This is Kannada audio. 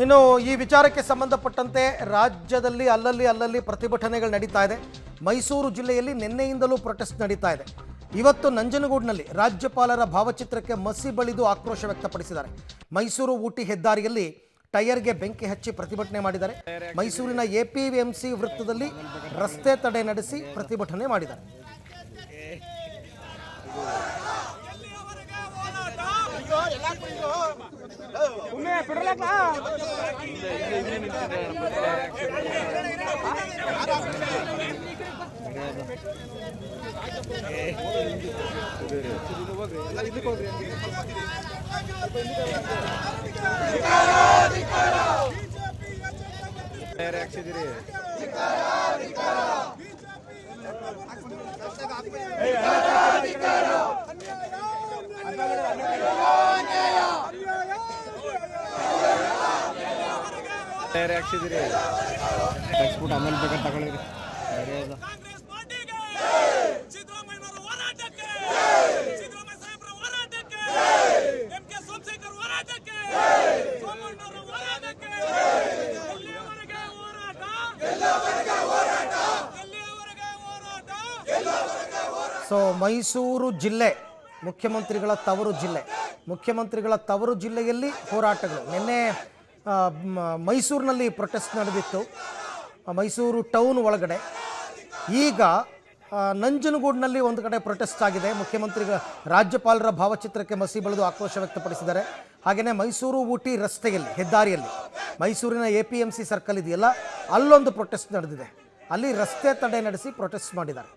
ಇನ್ನು ಈ ವಿಚಾರಕ್ಕೆ ಸಂಬಂಧಪಟ್ಟಂತೆ ರಾಜ್ಯದಲ್ಲಿ ಅಲ್ಲಲ್ಲಿ ಪ್ರತಿಭಟನೆಗಳು ನಡೀತಾ ಇದೆ. ಮೈಸೂರು ಜಿಲ್ಲೆಯಲ್ಲಿ ನಿನ್ನೆಯಿಂದಲೂ ಪ್ರೊಟೆಸ್ಟ್ ನಡೀತಾ ಇದೆ. ಇವತ್ತು ನಂಜನಗೂಡಿನಲ್ಲಿ ರಾಜ್ಯಪಾಲರ ಭಾವಚಿತ್ರಕ್ಕೆ ಮಸಿ ಬಳಿದು ಆಕ್ರೋಶ ವ್ಯಕ್ತಪಡಿಸಿದ್ದಾರೆ. ಮೈಸೂರು ಊಟಿ ಹೆದ್ದಾರಿಯಲ್ಲಿ ಟೈರ್ಗೆ ಬೆಂಕಿ ಹಚ್ಚಿ ಪ್ರತಿಭಟನೆ ಮಾಡಿದ್ದಾರೆ. ಮೈಸೂರಿನ ಎಪಿಎಂಸಿ ವೃತ್ತದಲ್ಲಿ ರಸ್ತೆ ತಡೆ ನಡೆಸಿ ಪ್ರತಿಭಟನೆ ಮಾಡಿದ್ದಾರೆ. ಟೆಕ್ಸ್ಟ್ಬುಕ್ ಆಮೇಲೆ ಬೇಕಾದ್ರೆ ತಗೊಳ್ಳಿರಿ. ಸೊ ಮೈಸೂರು ಜಿಲ್ಲೆ ಮುಖ್ಯಮಂತ್ರಿಗಳ ತವರು ಜಿಲ್ಲೆ. ಮುಖ್ಯಮಂತ್ರಿಗಳ ತವರು ಜಿಲ್ಲೆಯಲ್ಲಿ ಹೋರಾಟಗಳು. ನಿನ್ನೆ ಮೈಸೂರಿನಲ್ಲಿ ಪ್ರೊಟೆಸ್ಟ್ ನಡೆದಿತ್ತು, ಮೈಸೂರು ಟೌನ್ ಒಳಗಡೆ. ಈಗ ನಂಜನಗೂಡಿನಲ್ಲಿ ಒಂದು ಕಡೆ ಪ್ರೊಟೆಸ್ಟ್ ಆಗಿದೆ. ರಾಜ್ಯಪಾಲರ ಭಾವಚಿತ್ರಕ್ಕೆ ಮಸಿ ಬಳಿದು ಆಕ್ರೋಶ ವ್ಯಕ್ತಪಡಿಸಿದ್ದಾರೆ. ಹಾಗೆಯೇ ಮೈಸೂರು ಊಟಿ ರಸ್ತೆಯಲ್ಲಿ ಹೆದ್ದಾರಿಯಲ್ಲಿ ಮೈಸೂರಿನ ಎಪಿಎಂಸಿ ಸರ್ಕಲ್ ಇದೆಯಲ್ಲ, ಅಲ್ಲೊಂದು ಪ್ರೊಟೆಸ್ಟ್ ನಡೆದಿದೆ. ಅಲ್ಲಿ ರಸ್ತೆ ತಡೆ ನಡೆಸಿ ಪ್ರೊಟೆಸ್ಟ್ ಮಾಡಿದ್ದಾರೆ.